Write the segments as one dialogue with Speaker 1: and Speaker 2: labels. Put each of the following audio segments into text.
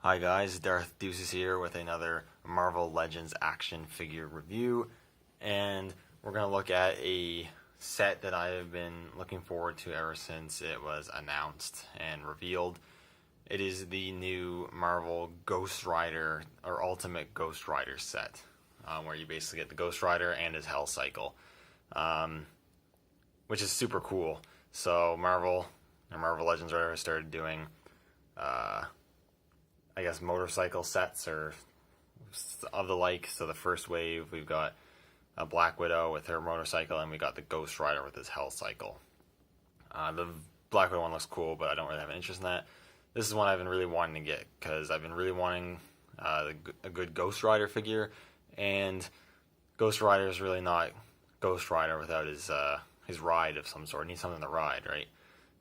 Speaker 1: Hi guys, Darth Deuces here with another Marvel Legends action figure review, and we're going to look at a set that I have been looking forward to ever since it was announced and revealed. It is the new Marvel Ghost Rider, or Ultimate Ghost Rider set, where you basically get the Ghost Rider and his Hell Cycle, which is super cool. So Marvel Legends Rider started doing I guess motorcycle sets or of the like. So the first wave, we've got a Black Widow with her motorcycle, and we got the Ghost Rider with his Hell Cycle. The Black Widow one looks cool, but I don't really have an interest in that. This is one I've been really wanting to get because I've been really wanting a good Ghost Rider figure, and Ghost Rider is really not Ghost Rider without his ride of some sort. He needs something to ride, right?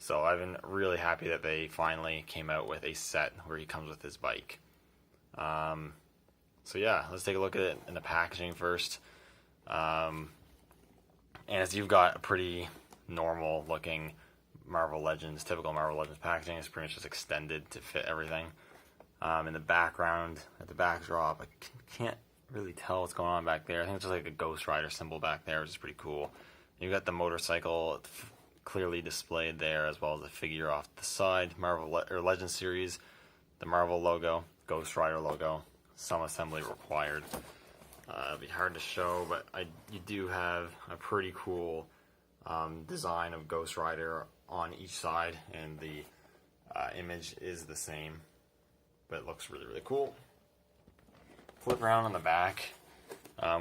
Speaker 1: So I've been really happy that they finally came out with a set where he comes with his bike. So yeah, let's take a look at it in the packaging first. And as you've got a pretty normal looking typical Marvel Legends packaging. It's pretty much just extended to fit everything. In the background, at the backdrop, I can't really tell what's going on back there. I think it's just like a Ghost Rider symbol back there, which is pretty cool. You've got the motorcycle clearly displayed there, as well as the figure off the side. Legends series, the Marvel logo, Ghost Rider logo, some assembly required. It'll be hard to show, but you do have a pretty cool design of Ghost Rider on each side, and the image is the same, but it looks really, really cool. Flip around on the back.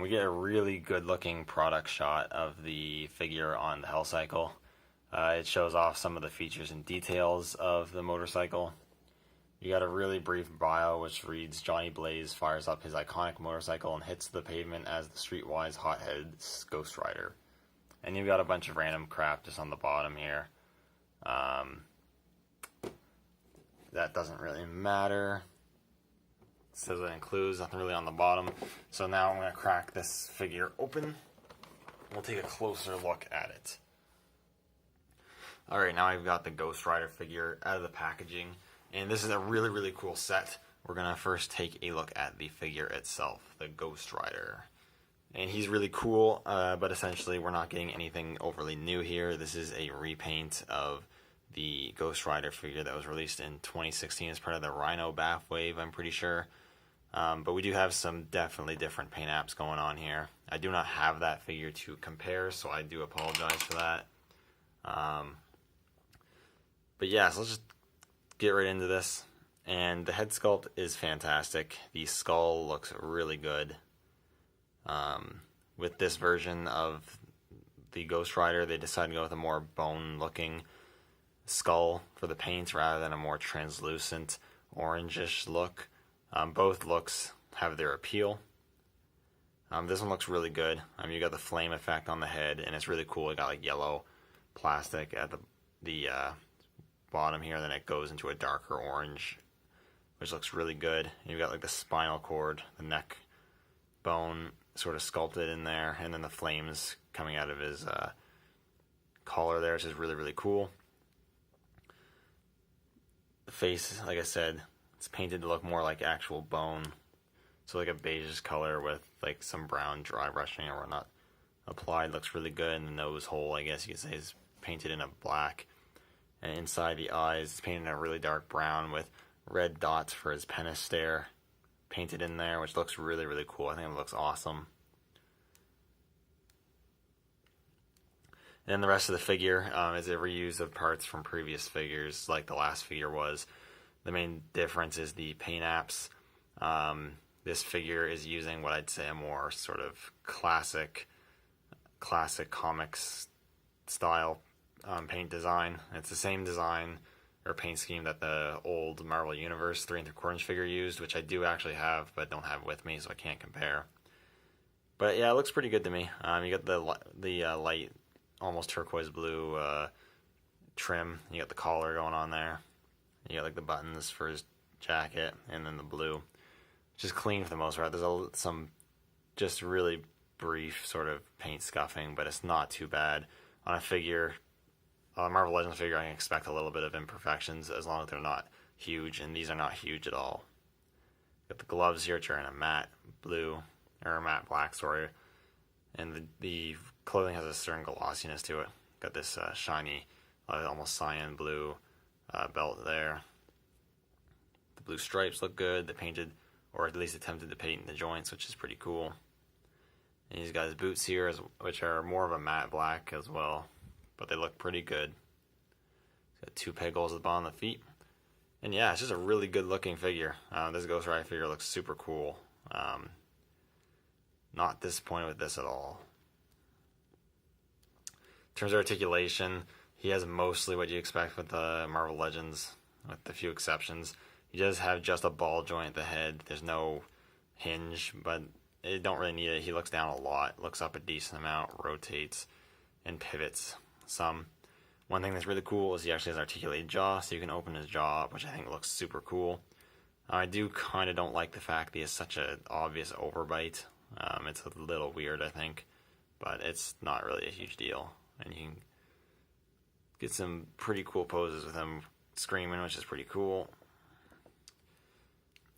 Speaker 1: We get a really good looking product shot of the figure on the Hell Cycle. It shows off some of the features and details of the motorcycle. You got a really brief bio which reads, Johnny Blaze fires up his iconic motorcycle and hits the pavement as the streetwise hot-headed Ghost Rider. And you've got a bunch of random crap just on the bottom here. That doesn't really matter. It says it includes, nothing really on the bottom. So now I'm going to crack this figure open. We'll take a closer look at it. Alright, now I've got the Ghost Rider figure out of the packaging, and this is a really, really cool set. We're going to first take a look at the figure itself, the Ghost Rider. And he's really cool, but essentially we're not getting anything overly new here. This is a repaint of the Ghost Rider figure that was released in 2016 as part of the Rhino Bath Wave, I'm pretty sure. But we do have some definitely different paint apps going on here. I do not have that figure to compare, so I do apologize for that. But yeah, so let's just get right into this. And the head sculpt is fantastic. The skull looks really good. With this version of the Ghost Rider, they decided to go with a more bone-looking skull for the paint rather than a more translucent, orangish look. Both looks have their appeal. This one looks really good. You got the flame effect on the head, and it's really cool. It got like yellow plastic at the bottom here, then it goes into a darker orange, which looks really good. You've got like the spinal cord, the neck bone sort of sculpted in there, and then the flames coming out of his collar there, which is really, really cool. The face, like I said, it's painted to look more like actual bone, so like a beige color with like some brown dry brushing or whatnot applied. Looks really good. And the nose hole, I guess you could say, is painted in a black. And inside the eyes, it's painted in a really dark brown with red dots for his penis stare painted in there, which looks really, really cool. I think it looks awesome. And then the rest of the figure is a reuse of parts from previous figures, like the last figure was. The main difference is the paint apps. This figure is using what I'd say a more sort of classic comics style paint design. It's the same design or paint scheme that the old Marvel Universe 3 3/4 inch figure used, which I do actually have but don't have with me, so I can't compare. But yeah, it looks pretty good to me. You got the light, almost turquoise blue trim. You got the collar going on there. You got like the buttons for his jacket, and then the blue, which is clean for the most part. There's some just really brief sort of paint scuffing, but it's not too bad on a figure. On a Marvel Legends figure, I can expect a little bit of imperfections as long as they're not huge, and these are not huge at all. Got the gloves here, which are in a matte blue, or a matte black, sorry. And the clothing has a certain glossiness to it. Got this shiny, almost cyan blue belt there. The blue stripes look good. They painted, or at least attempted to paint the joints, which is pretty cool. And he's got his boots here, which are more of a matte black as well, but they look pretty good. He's got 2 peg holes at the bottom of the feet. And yeah, it's just a really good looking figure. This Ghost Rider figure looks super cool. Not disappointed with this at all. In terms of articulation, he has mostly what you expect with the Marvel Legends, with a few exceptions. He does have just a ball joint at the head. There's no hinge, but you don't really need it. He looks down a lot, looks up a decent amount, rotates, and pivots some. One thing that's really cool is he actually has an articulated jaw, so you can open his jaw up, which I think looks super cool. I do kind of don't like the fact that he has such an obvious overbite. It's a little weird, I think, but it's not really a huge deal. And you can get some pretty cool poses with him screaming, which is pretty cool.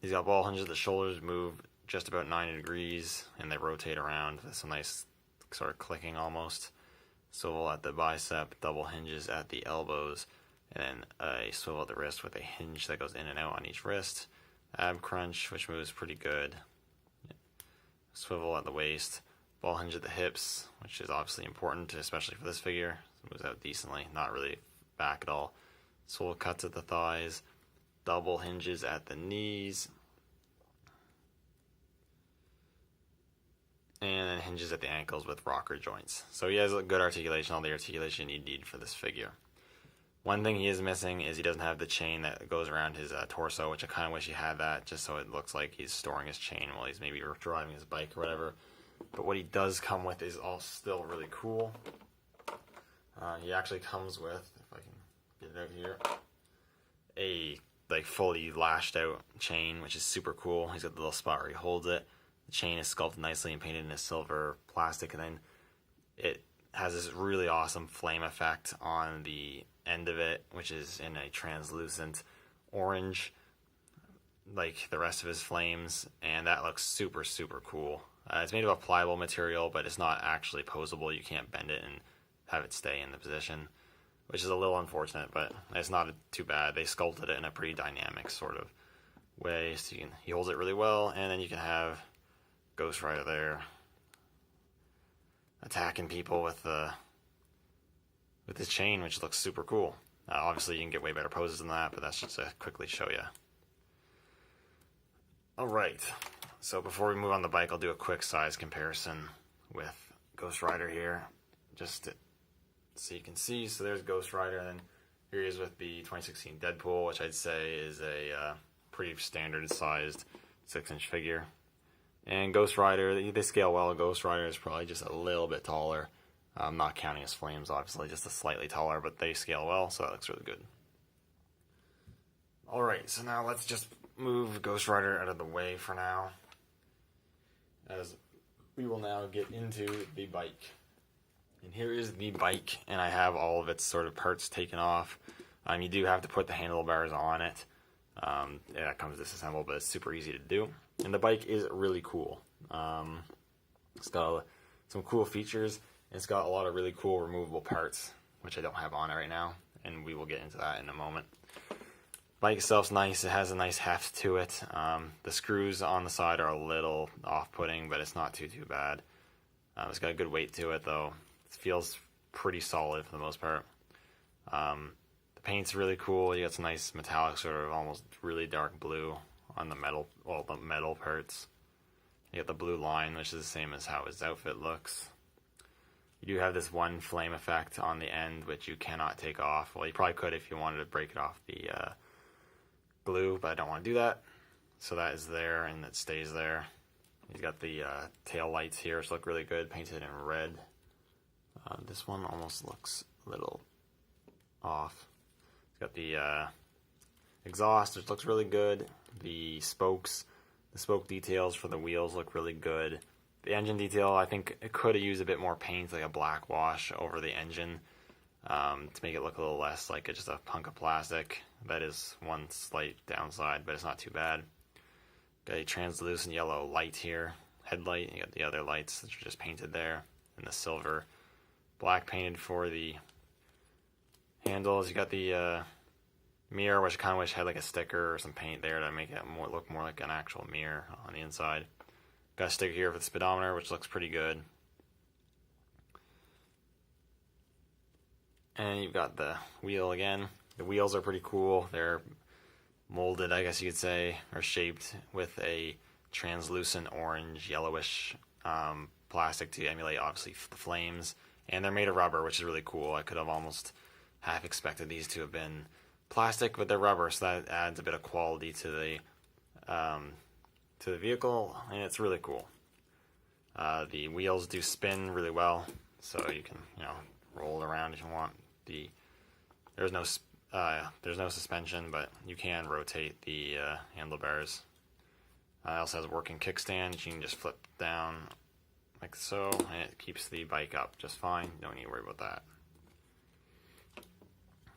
Speaker 1: He's got ball hinges. The shoulders move just about 90 degrees, and they rotate around with some nice sort of clicking almost. Swivel at the bicep, double hinges at the elbows, and then a swivel at the wrist with a hinge that goes in and out on each wrist. Ab crunch, which moves pretty good. Swivel at the waist, ball hinge at the hips, which is obviously important, especially for this figure. It moves out decently, not really back at all. Swivel cuts at the thighs, double hinges at the knees, and then hinges at the ankles with rocker joints. So he has a good articulation, all the articulation you need for this figure. One thing he is missing is he doesn't have the chain that goes around his torso, which I kind of wish he had that, just so it looks like he's storing his chain while he's maybe driving his bike or whatever. But what he does come with is all still really cool. He actually comes with, if I can get it out here, a fully lashed out chain, which is super cool. He's got the little spot where he holds it. The chain is sculpted nicely and painted in a silver plastic, and then it has this really awesome flame effect on the end of it, which is in a translucent orange, like the rest of his flames, and that looks super, super cool. It's made of a pliable material, but it's not actually posable. You can't bend it and have it stay in the position, which is a little unfortunate, but it's not too bad. They sculpted it in a pretty dynamic sort of way, so he holds it really well, and then you can have Ghost Rider there attacking people with his chain, which looks super cool. Obviously, you can get way better poses than that, but that's just to quickly show you. Alright, so before we move on the bike, I'll do a quick size comparison with Ghost Rider here, just so you can see. So there's Ghost Rider, and then here he is with the 2016 Deadpool, which I'd say is a pretty standard sized 6-inch figure. And Ghost Rider, they scale well. Ghost Rider is probably just a little bit taller. I'm not counting his flames, obviously, just a slightly taller, but they scale well, so that looks really good. Alright, so now let's just move Ghost Rider out of the way for now, as we will now get into the bike. And here is the bike, and I have all of its sort of parts taken off. You do have to put the handlebars on it. That comes disassembled, but it's super easy to do. And the bike is really cool. It's got some cool features, and it's got a lot of really cool removable parts, which I don't have on it right now, and we will get into that in a moment. Bike itself's nice. It has a nice heft to it. The screws on the side are a little off-putting, but it's not too bad. It's got a good weight to it, though. It feels pretty solid for the most part. The paint's really cool. You got some nice metallic, sort of almost really dark blue on the metal, the metal parts. You got the blue line, which is the same as how his outfit looks. You do have this one flame effect on the end, which you cannot take off. Well, you probably could if you wanted to break it off the glue, but I don't want to do that. So that is there, and it stays there. He's got the tail lights here, which look really good, painted in red. This one almost looks a little off. He's got the exhaust, which looks really good. The spokes, the spoke details for the wheels look really good. The engine detail, I think it could have used a bit more paint, like a black wash over the engine, to make it look a little less like just a hunk of plastic. That is one slight downside, but it's not too bad. Got a translucent yellow light here, headlight. You got the other lights that are just painted there, and the silver, black painted for the handles. You got the mirror, which I kind of wish had like a sticker or some paint there to make it look more like an actual mirror on the inside. Got a sticker here for the speedometer, which looks pretty good. And you've got the wheel again. The wheels are pretty cool. They're molded, I guess you could say, or shaped with a translucent orange, yellowish plastic to emulate, obviously, the flames. And they're made of rubber, which is really cool. I could have almost half expected these to have been plastic, but they're rubber, so that adds a bit of quality to the vehicle, and it's really cool. The wheels do spin really well, so you can, roll it around if you want. There's no suspension, but you can rotate the handlebars. It also has a working kickstand that you can just flip down like so, and it keeps the bike up just fine. You don't need to worry about that.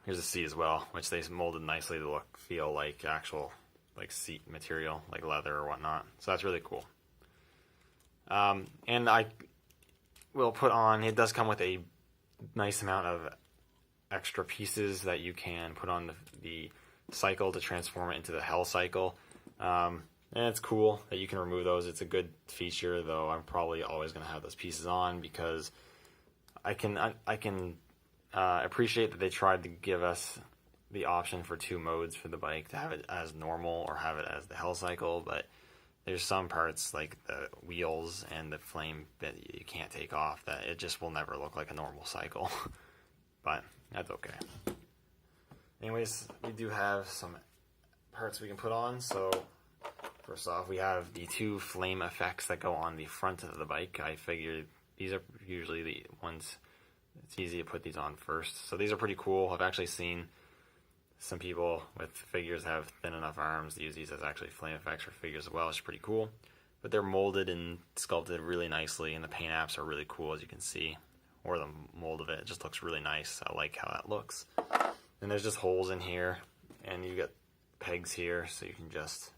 Speaker 1: Here's a seat as well, which they molded nicely to feel like actual seat material, like leather or whatnot. So that's really cool. And I will put on, it does come with a nice amount of extra pieces that you can put on the cycle to transform it into the Hell cycle. And it's cool that you can remove those. It's a good feature, though I'm probably always going to have those pieces on because I can appreciate that they tried to give us the option for 2 modes for the bike, to have it as normal or have it as the Hell cycle, but there's some parts like the wheels and the flame that you can't take off that it just will never look like a normal cycle. But that's okay. Anyways, we do have some parts we can put on. So first off, we have the 2 flame effects that go on the front of the bike. I figured these are usually the ones, it's easy to put these on first. So these are pretty cool. I've actually seen some people with figures have thin enough arms to use these as actually flame effects for figures as well, which is pretty cool. But they're molded and sculpted really nicely, and the paint apps are really cool, as you can see. Or the mold of it just looks really nice. I like how that looks. And there's just holes in here, and you got pegs here, so you can just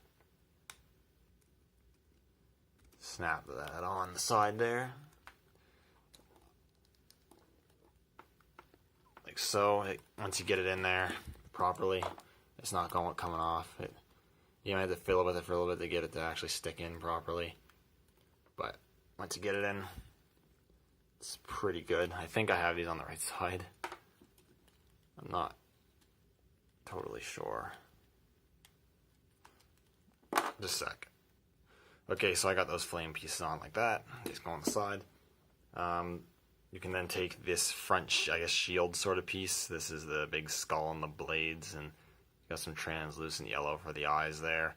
Speaker 1: snap that on the side there. Like so. Once you get it in there properly, it's not coming off. You might have to fiddle with it for a little bit to get it to actually stick in properly. But once you get it in, it's pretty good. I think I have these on the right side. I'm not totally sure. Just a sec. Okay, so I got those flame pieces on like that. These go on the side. You can then take this front, shield sort of piece. This is the big skull and the blades, and got some translucent yellow for the eyes there.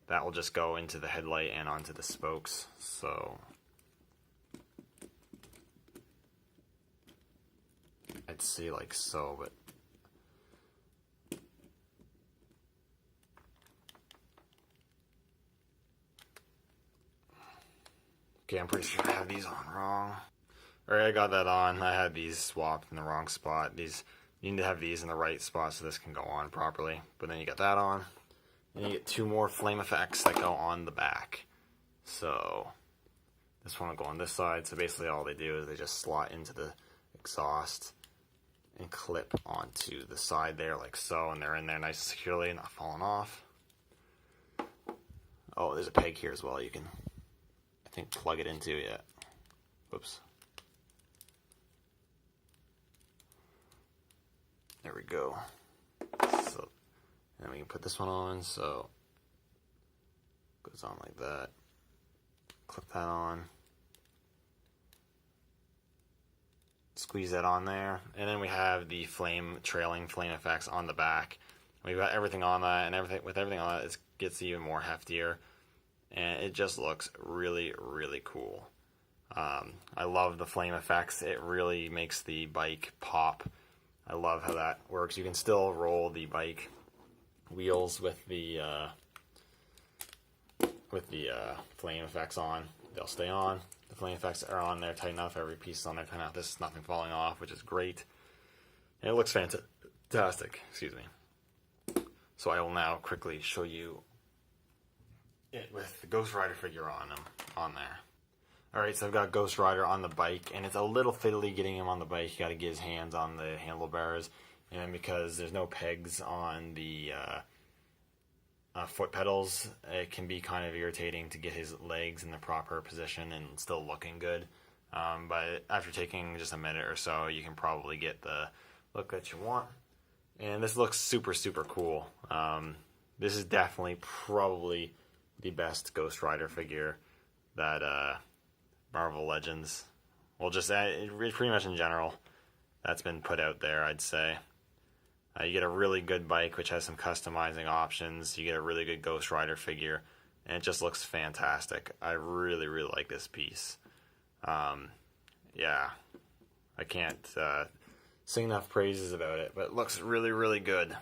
Speaker 1: That will just go into the headlight and onto the spokes. So I'd say like so, but okay, I'm pretty sure I have these on wrong. Alright, I got that on. I had these swapped in the wrong spot. You need to have these in the right spot so this can go on properly. But then you get that on. And you get 2 more flame effects that go on the back. So this one will go on this side. So basically all they do is they just slot into the exhaust and clip onto the side there like so. And they're in there nice and securely, not falling off. Oh, there's a peg here as well. You can, I think, plug it into it. Whoops. There we go. So, and then we can put this one on, so it goes on like that. Clip that on. Squeeze that on there. And then we have the trailing flame effects on the back. We've got everything on that, and with everything on that, it gets even more heftier. And it just looks really, really cool. I love the flame effects. It really makes the bike pop. I love how that works. You can still roll the bike wheels with the flame effects on. They'll stay on. The flame effects are on there tight enough. Every piece is on there tight enough. This is nothing falling off, which is great. And it looks fantastic. Excuse me. So I will now quickly show you it with the Ghost Rider figure on there. Alright, so I've got Ghost Rider on the bike, and it's a little fiddly getting him on the bike. You gotta get his hands on the handlebars, and then because there's no pegs on the foot pedals, it can be kind of irritating to get his legs in the proper position and still looking good. But after taking just a minute or so, you can probably get the look that you want. And this looks super, super cool. This is definitely probably the best Ghost Rider figure that Marvel Legends, well, just pretty much in general, that's been put out there, I'd say. You get a really good bike, which has some customizing options. You get a really good Ghost Rider figure, and it just looks fantastic. I really, really like this piece. Yeah, I can't sing enough praises about it, but it looks really, really good.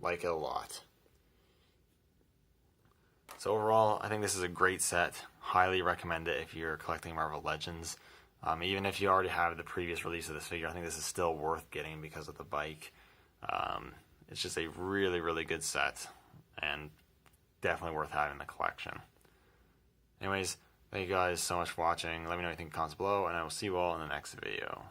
Speaker 1: Like it a lot. So overall, I think this is a great set. Highly recommend it if you're collecting Marvel Legends. Even if you already have the previous release of this figure, I think this is still worth getting because of the bike. It's just a really, really good set, and definitely worth having in the collection. Anyways, thank you guys so much for watching. Let me know what you think in the comments below, and I will see you all in the next video.